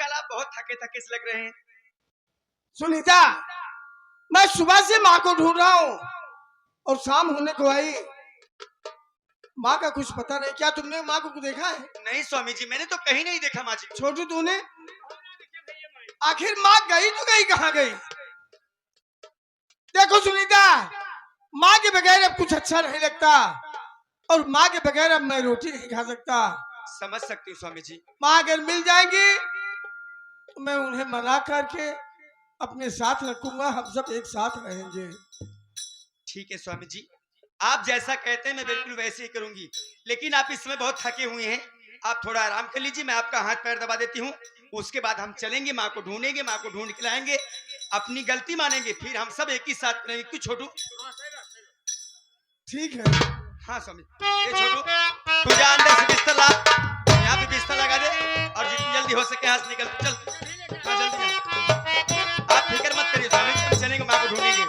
आजकल आप बहुत थके थके से लग रहे हैं। सुनीता, मैं सुबह से माँ को ढूंढ रहा हूँ और शाम होने को आई, माँ का कुछ पता नहीं। क्या तुमने माँ को देखा है? नहीं स्वामी जी, मैंने तो कहीं नहीं देखा माँ जी को। छोटू तूने? आखिर माँ गई तो गई कहाँ गई? देखो सुनीता, माँ के बगैर अब कुछ अच्छा नहीं लगता और माँ के बगैर अब मैं रोटी नहीं खा सकता। समझ सकती हूँ स्वामी जी। माँ अगर मिल जाएंगी तो मैं उन्हें मना करके अपने साथ रखूंगा, हम सब एक साथ रहेंगे। ठीक है स्वामी जी, आप जैसा कहते हैं मैं बिल्कुल वैसे ही करूंगी। लेकिन आप इस समय बहुत थके हुए हैं, आप थोड़ा आराम कर लीजिए, मैं आपका हाथ पैर दबा देती हूँ। उसके बाद हम चलेंगे, माँ को ढूंढेंगे, माँ को ढूंढ के लाएंगे, अपनी गलती मानेंगे, फिर हम सब एक ही साथ करेंगे। क्यों छोटू? ठीक है। हाँ स्वामी। ये छोटू, तू जा अंदर से बिस्तर ला, यहाँ पे बिस्तर लगा दे और जितनी जल्दी हो सके यहाँ से निकल चल। हाँ जल्दी जा। आप फिक्र मत करिए स्वामी जी, हम चलेंगे, माँ को ढूंढेंगे।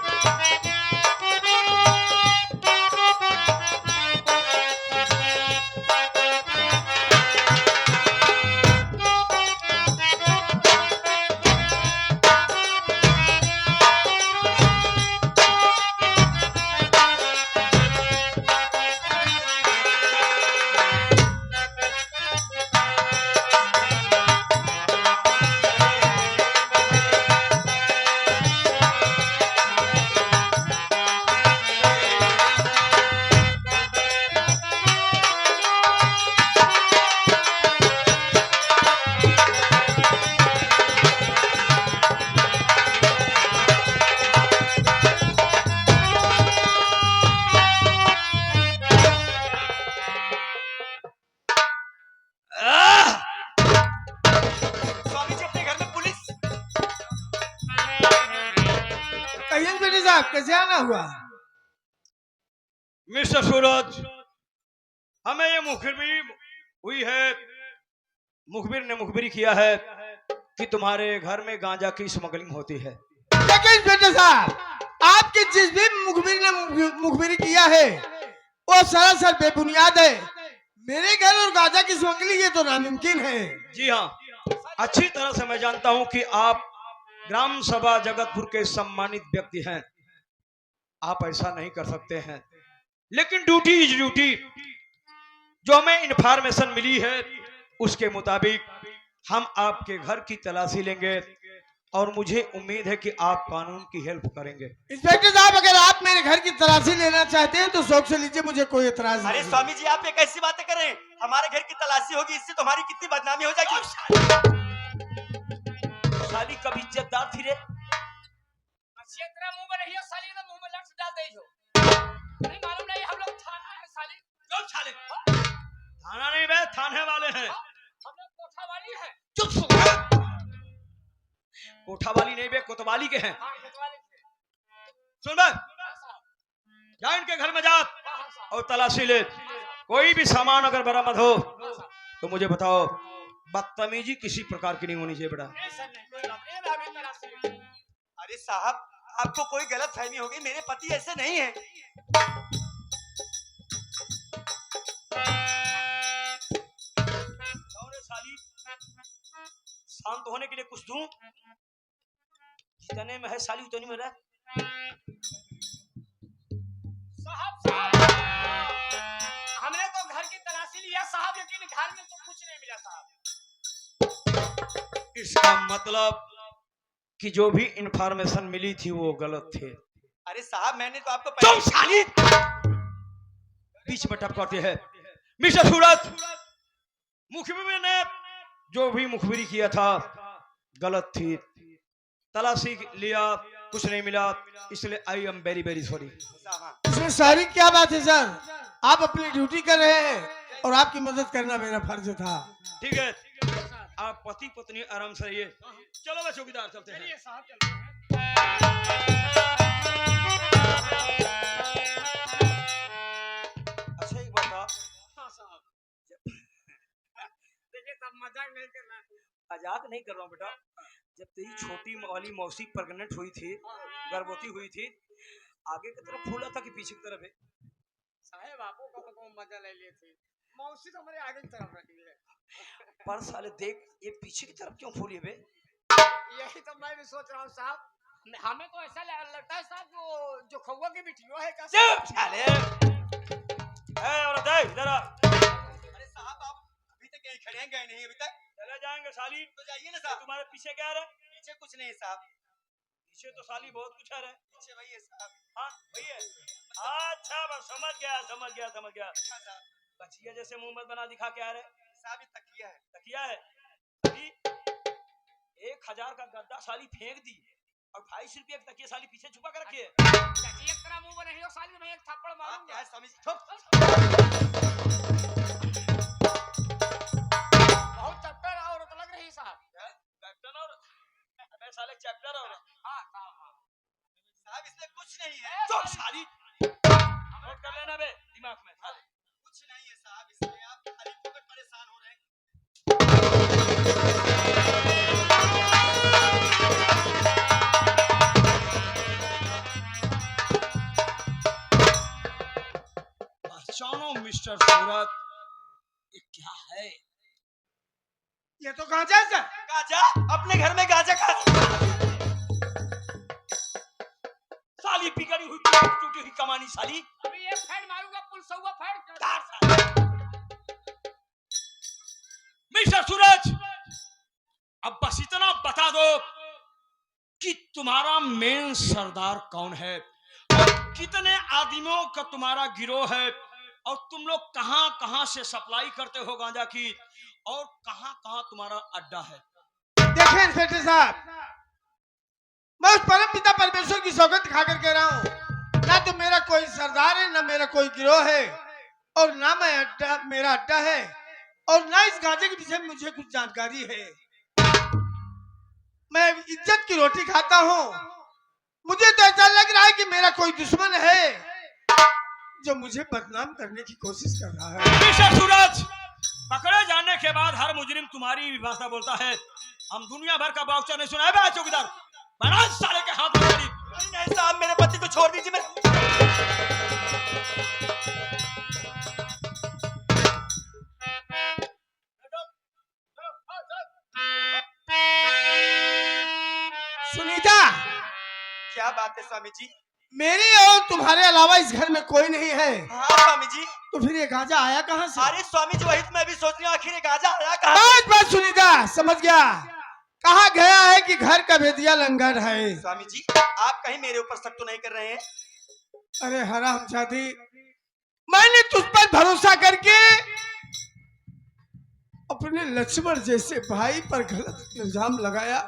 कैसे आना हुआ? मिस्टर सूरज, हमें ये मुखबिरी हुई है, मुखबिर ने मुखबिरी किया है कि तुम्हारे घर में गांजा की स्मगलिंग होती है। लेकिन बेटे साहब, आपके जिस भी मुखबिर ने मुखबिरी किया है वो सरासर बेबुनियाद है। मेरे घर और गांजा की स्मगलिंग ये तो नामुमकिन है। जी हाँ, अच्छी तरह से मैं जानता हूं कि आप ग्राम सभा जगतपुर के सम्मानित व्यक्ति हैं, आप ऐसा नहीं कर सकते हैं। लेकिन ड्यूटी इज ड्यूटी। जो हमें इंफॉर्मेशन मिली है उसके मुताबिक हम आपके घर की तलाशी लेंगे और मुझे उम्मीद है कि आप कानून की हेल्प करेंगे। इंस्पेक्टर साहब, अगर आप मेरे घर की तलाशी लेना चाहते हैं तो शौक से लीजिए, मुझे कोई एतराज नहीं। अरे स्वामी जी, आप ये कैसी बातें कर रहे हैं? हमारे घर की तलाशी होगी, इससे तुम्हारी कितनी बदनामी हो जाएगी। साली कभी इज्जतदार थी रे। मुंह में नहीं है साली, ना मुंह में लठ डाल दे जो। नहीं मालूम नहीं, हम लोग थाना है साली। क्यों साले? थाना नहीं बे, थाने वाले हैं। हम लोग कोठा वाली है। चुप। कोठा वाली नहीं बे, कोतवाली के हैं। हाँ, कोतवाली के। सुन बे, जा इनके घर में जा और तलाशी ले। कोई भी सामान अगर बरामद हो तो मुझे बताओ। बदतमीजी किसी प्रकार की नहीं होनी चाहिए बेटा। अरे साहब, आपको कोई गलत फहमी होगी, मेरे पति ऐसे नहीं है। साली, शांत होने के लिए कुछ दूं? जितने में है साली उतनी में रह। साहब, हमने तो घर की तलाशी लिया साहब, लेकिन घर में तो कुछ नहीं मिला साहब। इसका मतलब कि जो भी इंफॉर्मेशन मिली थी वो गलत थे। अरे साहब, मैंने तो आपको चुप साली, बीच में टपकाते हैं। मिस्टर सूरज, मुखबिर ने जो भी मुखबिरी किया था गलत थी। तलाशी लिया, कुछ नहीं मिला, इसलिए I am very very sorry. इसमें सारी क्या बात है सर? आप अपनी ड्यूटी कर रहे हैं और आपकी मदद करना मेरा फर्ज था। ठीक है, आप पति पत्नी आराम से रहिए। चलो बे चौकीदार, चलते हैं। चलिए साहब, चलते हैं। अच्छा एक बात था। हाँ साहब, देखिए साहब, मजाक नहीं कर रहा। मजाक नहीं कर रहा हूँ बेटा। जब तेरी छोटी वाली मौसी प्रेग्नेंट हुई थी, गर्भवती हुई थी, आगे की तरफ फूला था कि पीछे की तरफ है? साहेब, आपको मजा ले लिए थे। मौसी तो हमारे आगे की तरफ रखी है। पर साले देख ये पीछे की तरफ क्यों फूली बे? यही तो मैं भी सोच रहा हूँ साहब। हमें तो ऐसा लगता है साहब जो खौवा की बिटिया है क्या? चुप साले। औरत इधर आ। अरे साहब आप अभी तक कहीं खड़े हैं, गए नहीं अभी तक? चले जाएंगे साली। तो जाइए ना साहब। तुम्हारे पीछे क्या है? पीछे कुछ नहीं है साहब। पीछे तो साली बहुत कुछ है रे। पीछे वही है साहब। हाँ वही है। अच्छा बस समझ गया। अच्छा साहब। बचिया जैसे मुंह मत बना, दिखा क्या है रे? साहब ये तकिया है। तकिया है। 1000 का गद्दा साली फेंक दी और 250 रुपये की तकिया साली पीछे छुपा कर रखी है। चाची एक तरह मुंह बने हो साली, मैं एक थप्पड़ आप क्या मारूंगा। है स्वामी जी? चुप। बहुत चट्टर औरत लग रही साहब। कैप्टन और अबे साले चैप्टर और हाँ साहब। साहब इसमें कुछ नहीं है। चुप साली। नोट कर लेना बे दिमाग में साले। कुछ नहीं है साहब इसमें, आप खाली फोकट परेशान हो रहे हैं। पहचानो मिस्टर सूरत, ये क्या है? ये तो गांजा है सर। गाजा? अपने घर में गाजा खा? साली बिगड़ी हुई टूटी हुई कमानी साली। अभी एक फेड मारूंगा, पुल सौवा फेड कर। मिस्टर सूरज, अब बस इतना बता दो कि तुम्हारा मेन सरदार कौन है और कितने आदमियों का तुम्हारा गिरोह है और तुम लोग कहां कहां से सप्लाई करते हो गांजा की और कहां कहां तुम्हारा अड्डा है? देखिए इंस्पेक्टर साहब, मैं उस परम पिता परमेश्वर की सौगंध खाकर कह रहा हूँ, ना तो मेरा कोई सरदार है, ना मेरा कोई गिरोह है, और ना मेरा अड्डा है, और ना इस गांजे के विषय में मुझे कुछ जानकारी है। मैं इज्जत की रोटी खाता हूँ। मुझे तो ऐसा लग रहा है कि मेरा कोई दुश्मन है जो मुझे बदनाम करने की कोशिश कर रहा है। मिस्टर सूरज, पकड़े जाने के बाद हर मुजरिम तुम्हारी भी भाषा बोलता है। हम दुनिया भर का बाउचर नहीं सुना है बे चौकीदार। बना साले के हाथ में गोली। नहीं साहब, मेरे पति को छोड़ दीजिए। मैं सुनीता, क्या बात है स्वामी जी? मेरे और तुम्हारे अलावा इस घर में कोई नहीं है, हाँ स्वामी जी। तो फिर ये गांजा आया कहाँ से? अरे स्वामी जी वही तो मैं भी सोच रही हूँ, आखिर ये गाजा आया कहाँ से? बस बस सुनीता, समझ गया। कहा गया है कि घर का भेदिया लंगर है। स्वामी जी आप कहीं मेरे ऊपर शक तो नहीं कर रहे हैं? अरे हरामजादी, मैंने तुझ पर भरोसा करके अपने लक्ष्मण जैसे भाई पर गलत इल्जाम लगाया,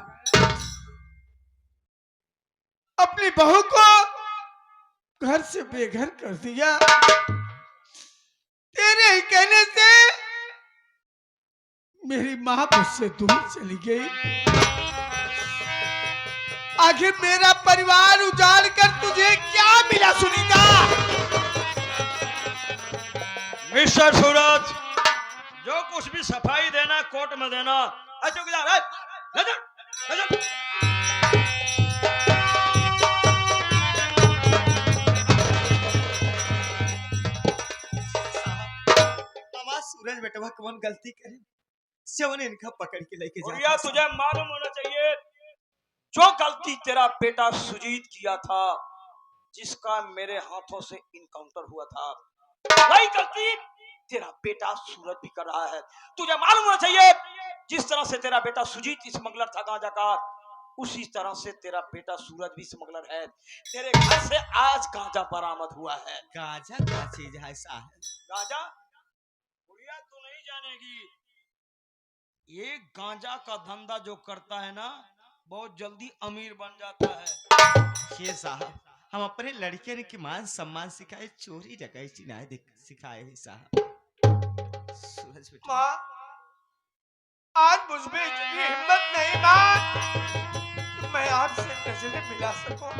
अपनी बहू को घर से बेघर कर दिया। तेरे ही कहने से मेरी मां मुझसे दूर चली गई। आखिर मेरा परिवार उजाड़ कर तुझे क्या मिला सुनीता? मिस्टर सूरज, जो कुछ भी सफाई देना कोर्ट में देना। चौकीदार नजर नजर। हमारा सूरज बेटवा कौन गलती करे जवन इनका पकड़ के लेके भैया तुझे मालूम होना चाहिए जो गलती तेरा बेटा सुजीत किया था, जिसका मेरे हाथों से इनकाउंटर हुआ था, वही गलती तेरा बेटा सूरज भी कर रहा है। तुझे मालूम होना चाहिए जिस तरह से तेरा बेटा सुजीत स्मगलर था गांजा का, उसी तरह से तेरा बेटा सूरज भी स्मगलर है। तेरे घर से आज गांजा बरामद हुआ है। गाजा क्या चीज है साहब? गांजा बुढ़िया तू नहीं जानेगी, ये गांजा का धंधा जो करता है ना बहुत जल्दी अमीर बन जाता है। ये साहब हम अपने लड़के ने की मान सम्मान सिखाए, चोरी डकैती ना सिखाए हैं साहब। सूरज बेटा माँ, आज मुझ में इतनी हिम्मत नहीं माँ, मैं आपसे नजरें मिला सकूं।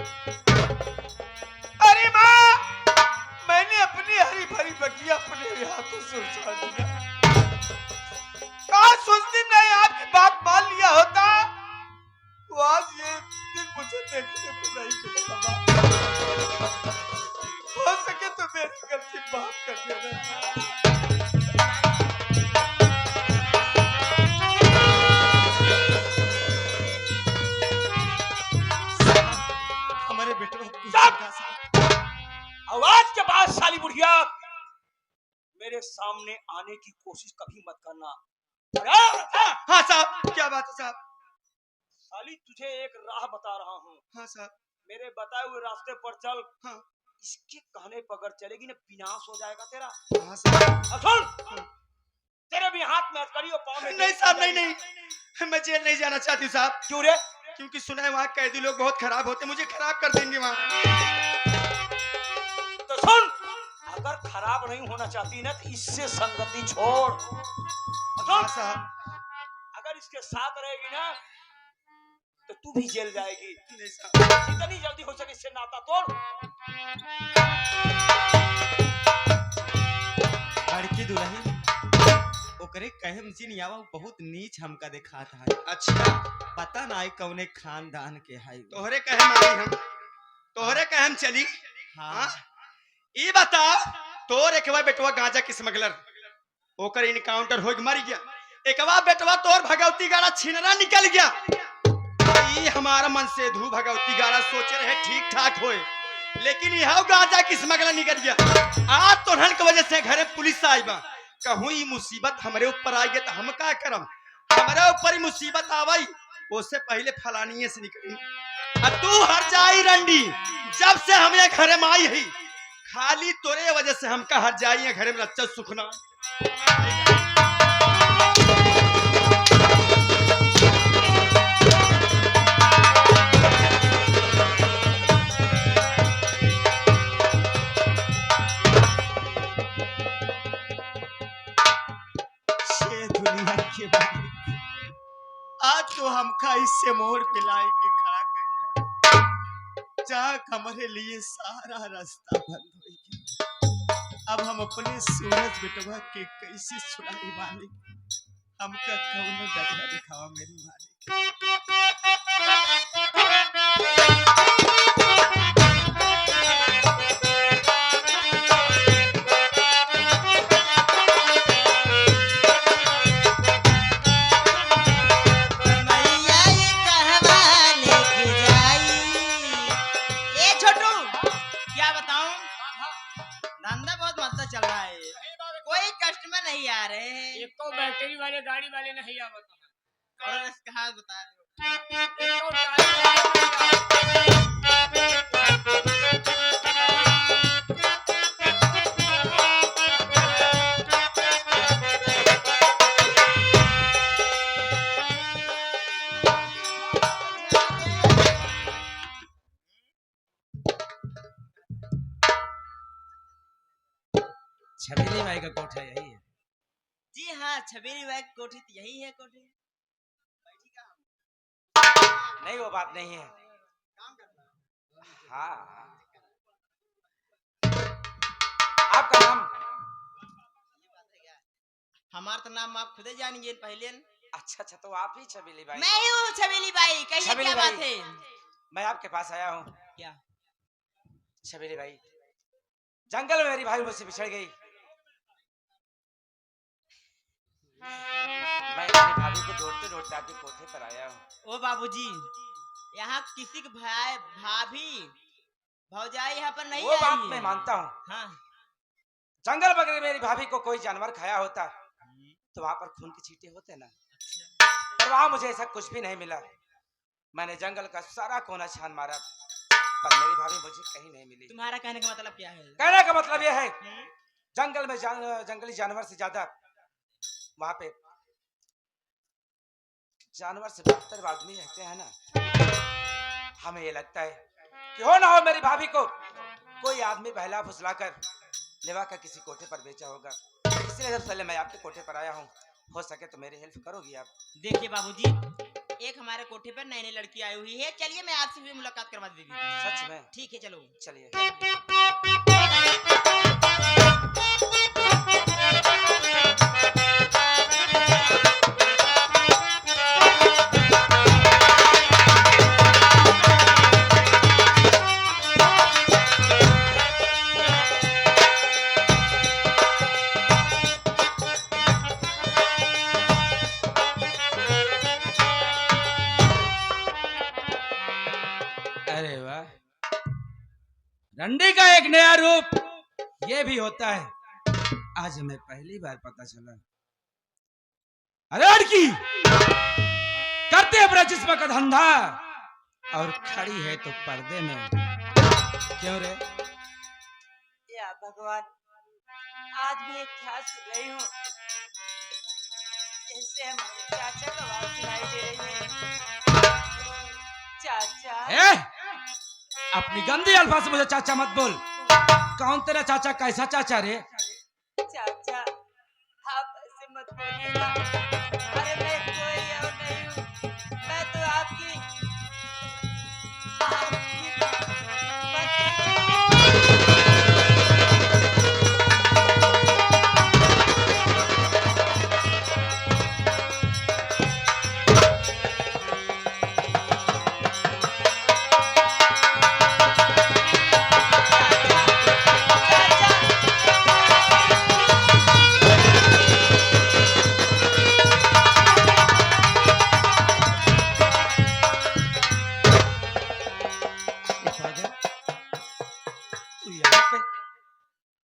अरे माँ, मैंने अपनी हरी भरी बगिया अपने हाथों से उछाल दिया। काश उस दिन मैं आपकी बात मान लिया होता, तो आज ये दिन मुझे देखने को नहीं मिलता। हो सके तो मेरी गलती माफ कर देना। और आज के बाद साली बुढ़िया मेरे सामने आने की कोशिश कभी मत करना। हाँ साहब, क्या बात है साहब? साली तुझे एक राह बता रहा हूँ, हाँ साहब। मेरे बताए हुए रास्ते पर चल। हाँ। इसके कहने पर अगर चलेगी ना विनाश हो जाएगा तेरा। हाँ साहब। अब सुन, तेरे भी हाथ में हथकड़ी और पाँव में नहीं साहब, नहीं, मैं जेल नहीं जाना चाहती हूँ साहब। क्यों रे? क्योंकि सुना है वहाँ कैदी लोग बहुत खराब होते, मुझे खराब कर देंगे वहाँ। तो सुन, अगर खराब नहीं होना चाहती ना तो इससे संगति छोड़। हाँ साहब। अगर इसके साथ रहेगी ना तो तू भी जेल जाएगी। नहीं साहब। जितनी जल्दी हो सके इससे नाता तोड़। लड़की दुल्हन ओकरे कहम जिन यावा बहुत नीच हमका दिखात है। अच्छा, पता नहीं कौने खानदान के है। तोहरे कहम आई हम, तोहरे कहम चली। हाँ। ये बता, तोर एकवा बेटवा गांजा के स्मगलर, ओकर इनकाउंटर हो मर गया। एकवा बेटवा तोर भगवती गाड़ा छिनरा निकल गया। ये हमारा मन से धू भगवती गाड़ा सोचे रहे ठीक ठाक होए, लेकिन यह गांजा की स्मगलर निकल गया। आज तोहन के वजह से घरे पुलिस आई बा। कहूँ ये मुसीबत हमारे ऊपर आई गई तो हम का करम? हमारे ऊपर ही मुसीबत आवई, उससे पहले फलानिए से निकली। तू हर जाई रंडी, जब से हमें घरे में आई है, खाली तोरे वजह से हम का हर जाई घरे में अच्छा सुखना। आज तो हमका इससे मोड़ पे लाई के खड़ा कर चाक हमारे लिए सारा रास्ता बंद हो गया। अब हम अपने सूरज बेटवा के कैसे छुड़ाई मालिक? हमका कौनो जगह दिखावा मेरी मालिक। मैया ये कहवा लेके जाई। ए छोटू, क्या बताऊं, धंधा बहुत मस्त चल रहा है, कोई कस्टमर नहीं आ रहे हैं। एक तो बैटरी वाले गाड़ी वाले नहीं आवत है। और इसका हाल बता दो। एक तो टायर वाले नहीं छबीली भाई का कोठा यही है। जी हाँ, छबीली बाई की कोठी तो यही है कोठी। नहीं वो बात नहीं है। हाँ, आपका नाम? हमारा तो नाम आप खुदे जानिए पहले। अच्छा अच्छा, तो आप ही छबीली बाई? मैं ही हूँ छबीली बाई, कहिए छबीली क्या बाई। बात है? मैं आपके पास आया हूँ। क्या? छबीली भाई, जंगल में मेरी भाई मुझसे बिछड़ गई। मैं अपनी भाभी को ढूंढते ढूंढते आपके कोठे पर आया हूँ। ओ बाबूजी, यहाँ किसी के भाई भाभी भौजाई यहाँ पर नहीं वो आई बात है। मैं मानता हूँ। हाँ। जंगल वगैरह मेरी भाभी को कोई जानवर खाया होता तो वहां पर खून के छींटे होते ना, पर वहां मुझे ऐसा कुछ भी नहीं मिला। मैंने जंगल का सारा कोना छान मारा, पर मेरी भाभी मुझे कहीं नहीं मिली। तुम्हारा कहने का मतलब क्या है? कहने का मतलब यह है, जंगल में जंगली जानवर से ज्यादा वहां पे जानवर से बदतर आदमी रहते हैं ना। हमें ये लगता है कि हो ना हो मेरी भाभी को कोई आदमी बहला फुसलाकर लेवा कर किसी कोठे पर बेचा होगा। इसलिए सबसे पहले मैं आपके कोठे पर आया हूँ। हो सके तो मेरी हेल्प करोगी आप? देखिए बाबूजी, एक हमारे कोठे पर नई नई लड़की आई हुई है, चलिए मैं आपसे भी मुलाकात करवा देगी। सच में? ठीक है, चलो चलिए। डंडी का एक नया रूप ये भी होता है, आज हमें पहली बार पता चला। अरे लड़की, करते अपना जिस्म का धंधा और खड़ी है तो पर्दे में, क्यों रे? या भगवान, आज भी एक ख्याल सुन रही हूँ, जैसे हमारे चाचा का आवाज सुनाई दे रही है। चाचा। ए, अपनी गंदी अल्फाज से मुझे चाचा मत बोल। कौन तेरा चाचा? कैसा चाचा रे? चाचा, आप ऐसे मत बोलिए ना। अरे मैं कोई और नहीं हूँ, मैं तो आपकी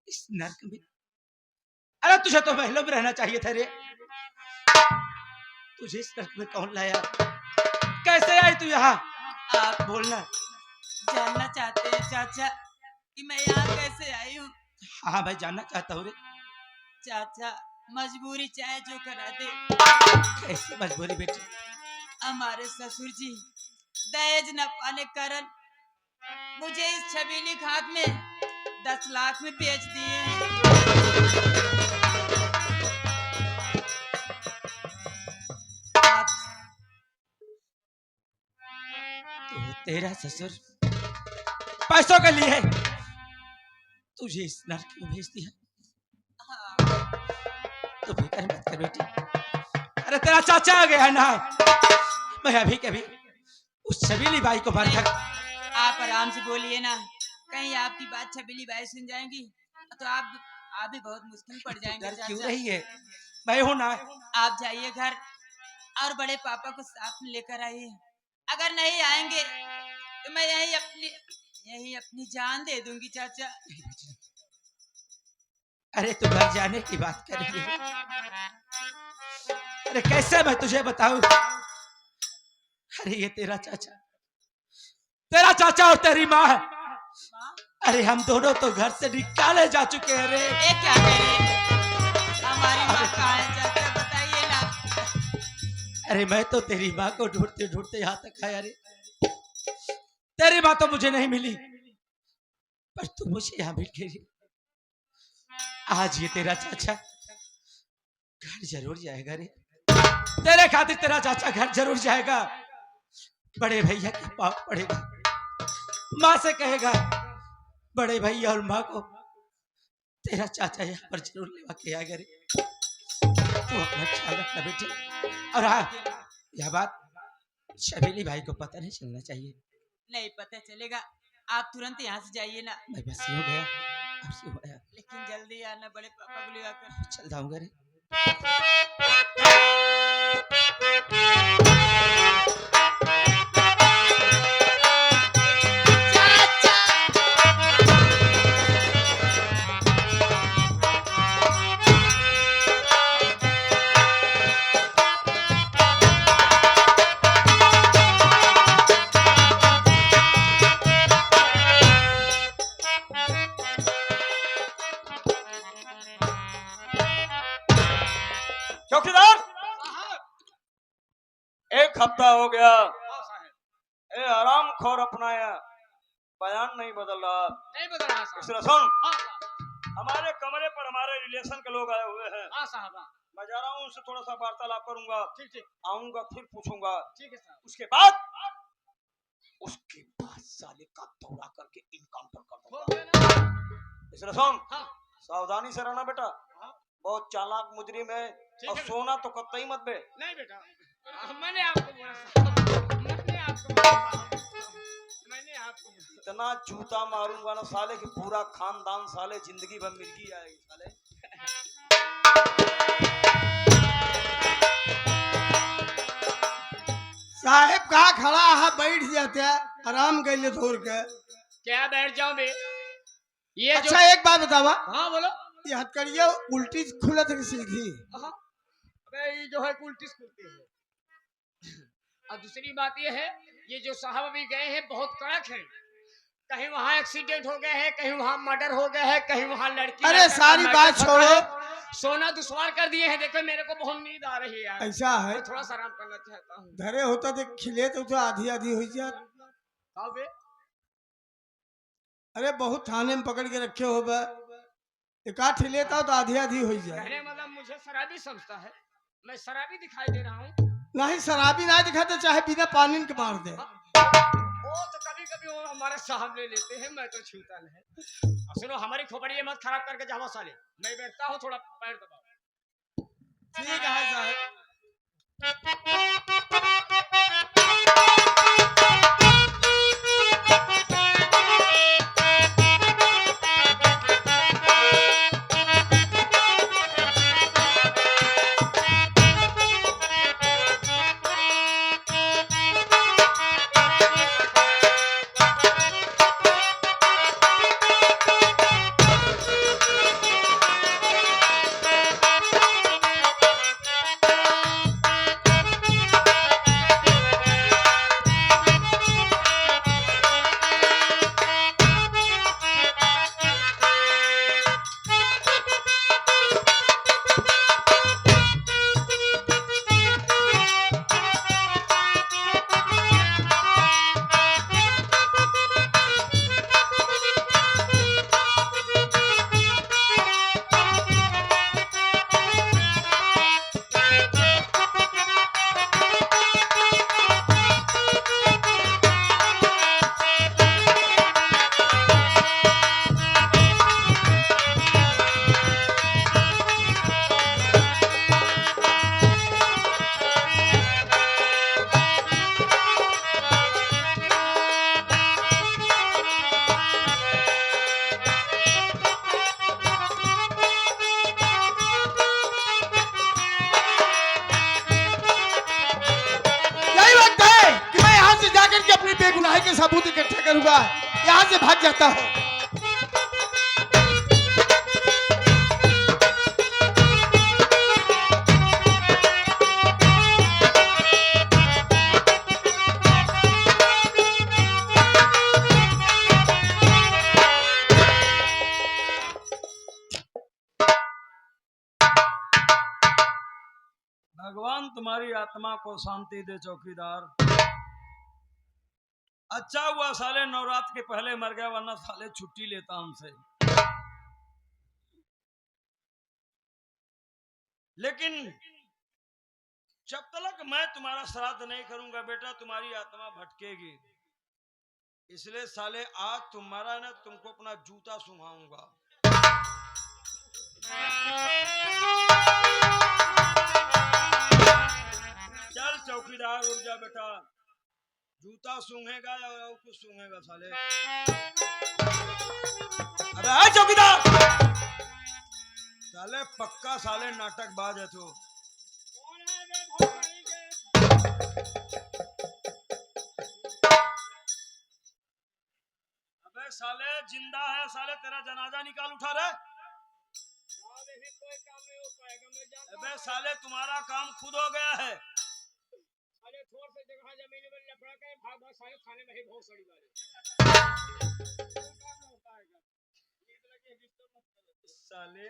इस नर्क में, अरे तुझे तो महलों में रहना चाहिए था रे। तुझे इस नर्क में कौन लाया? कैसे आई तू यहाँ? आप बोलना। जानना चाहते हैं चाचा कि मैं यहाँ कैसे आई हूँ? हाँ भाई, जानना चाहता हूँ रे। चाचा, मजबूरी चाहे जो करा दे। कैसी मजबूरी बेटी? हमारे ससुर जी दहेज न पाने कारण मुझे इस छबीली खाक में 10 लाख में बेच दिए हैं। तो तेरा ससुर पैसों के लिए तुझे इस नर्क में भेज दिया? तो फिक्र मत कर बेटी, अरे तेरा चाचा आ गया है ना। मैं अभी कभी उस छबीली बाई को मार कर। आप आराम से बोलिए ना, कहीं आपकी बात छबीली बाई सुन जाएंगी तो आप भी बहुत मुश्किल पड़ जाएंगे। डर क्यों चाचा, रही है? मैं हूं ना। आप जाइए घर और बड़े पापा को साथ में लेकर आइए। अगर नहीं आएंगे तो मैं यही अपनी जान दे दूंगी चाचा। अरे तू घर जाने की बात कर रही है? अरे कैसे मैं तुझे बताऊं? अरे ये तेरा चाचा और तेरी माँ, अरे हम दोनों तो घर से निकाले जा चुके हैं रे। ये क्या कह रहे हैं? हमारी माँ कहाँ है चाचा, बताइए ना। अरे मैं तो तेरी माँ को ढूंढते ढूंढते यहाँ तक आया रे। तेरी माँ तो मुझे नहीं मिली, पर तू मुझे यहाँ मिल गई। आज ये तेरा चाचा घर जरूर जाएगा रे। तेरे खातिर तेरा चाचा घर जरूर जाएगा। बड़े भैया के पाँव पड़ेगा, माँ से कहेगा बड़े भैया और माँ को तेरा चाचा यहाँ पर जरूर लेवा के आएगा रे। तू अपना ख्याल रखना बेटे। और हाँ, यह बात छबीली भाई को पता नहीं चलना चाहिए। नहीं पता चलेगा। आप तुरंत यहाँ से जाइए ना। मैं बस यूं गया, अब से हो गया। लेकिन जल्दी आना, बड़े पापा को ले आकर। चल जाऊंगा रे। चौकीदार, एक हफ्ता हो गया, ए आराम खोर अपनाया, बयान नहीं बदल रहा। नहीं बदल रहा साहब। इसलिए सुन, हाँ साहब। हमारे कमरे पर हमारे रिलेशन के लोग आए हुए हैं। हाँ साहब। हाँ, मैं जा रहा हूँ, उनसे थोड़ा सा वार्तालाप करूंगा। ठीक ठीक आऊंगा फिर पूछूंगा। ठीक है साहब। उसके बाद साले का दौड़ा करके इनकाउंटर कर हो दूंगा। गया ना? इसलिए सुन, हाँ सावधानी से रहना बेटा। हाँ। बहुत चालाक मुजरिम है, ठीक और है। सोना तो कतई मत बे। नहीं बेटा, मैंने आपको बोला साहब, मैंने आपको बोला साहब, मैंने आपको बोला। इतना जूता मारूंगा ना साले कि पूरा खानदान साले जिंदगी भर मिर्गी आएगी साले। साहेब कहाँ खड़ा है? बैठ जाते हैं, आराम कर ले थोड़ के। क्या बैठ जाऊं बे? ये जो अच्छा एक बात बतावा, हाँ बोलो। ये हथकड़िया उल्टी खुला था कि सीधी? अबे ये जो है उल्टी खुलती है। और दूसरी बात ये है, ये जो साहब अभी गए हैं बहुत कड़क है। कहीं वहाँ एक्सीडेंट हो गए हैं, कहीं वहाँ मर्डर हो गए हैं, कहीं वहाँ लड़की अरे लड़का का सारी मर्डर बात होता छोड़ो। है। सोना दुश्वार कर दिए हैं। देखो मेरे को बहुत नींद आ रही है यार। ऐसा है, मैं थोड़ा सा आराम करना चाहता हूँ। धरे होता तो खिले तो आधी आधी हो जात। हाँ बे। अरे बहुत थाने में पकड़ के रखे हो बे, एक आठ लेता तो आधी आधी हो जाए। कहने मतलब मुझे शराबी समझता है, मैं शराबी दिखाई दे रहा हूँ। नहीं शराबी ना दिखाते, चाहे बिना पानी के मार दे। वो तो कभी कभी वो हमारे साहब ले लेते हैं, मैं तो छूता नहीं। और सुनो हमारी खोपड़ी मत खराब करके जाओ साले। मैं बैठता हूँ, थोड़ा पैर दबाओ। ठीक है साहब। बेगुनाही के सबूत इकट्ठे करूंगा, यहाँ से भाग जाता हूँ। भगवान तुम्हारी आत्मा को शांति दे चौकीदार। अच्छा हुआ साले नवरात्र के पहले मर गया, वरना साले छुट्टी लेता हमसे। लेकिन जब तक मैं तुम्हारा श्राद्ध नहीं करूंगा बेटा, तुम्हारी आत्मा भटकेगी। इसलिए साले आज तुम्हारा ना, तुमको अपना जूता सुंघाऊंगा। चल चौकीदार उठ जा बेटा, जूता सूंघेगा या और कुछ सूंघेगा साले। अबे आ चौकीदार, साले पक्का साले नाटकबाज है तू। अबे साले जिंदा है साले, तेरा जनाजा निकाल उठा रहे। अबे साले तुम्हारा काम खुद हो गया है। थोड़ा सा जगह जमीन में लफड़ा के भाग भाग सारे खाने में ही बहुत सड़ी वाले साले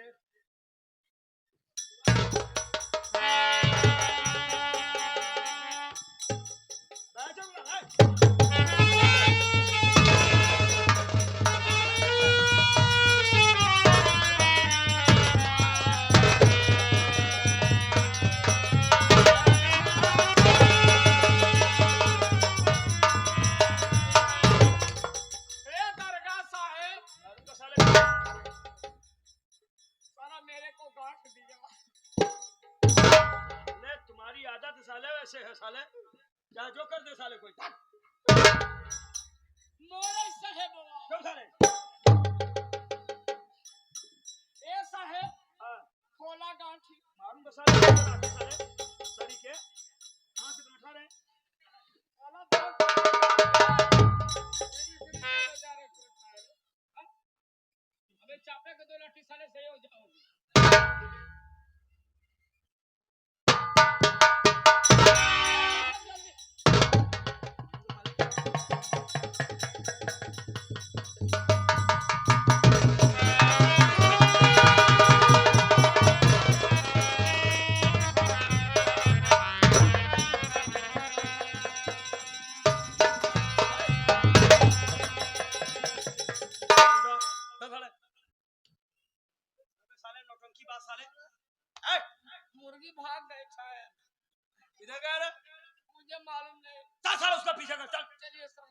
तुम्हारी आदत साले वैसे है साले, क्या जो कर दे साले कोई। मोरे साहेब क्यों साले? ए साहेब खोला गांठी मालूम तो साले सरी के कहां से बैठा रहे साला चापे के 2 लाठी साले सही हो जाओगे। साले नौटंकी बात साले मुर्गी भाग गए शायद, किधर गया रे? मुझे मालूम नहीं। चल साला उसका पीछा कर चल। चलिए सर।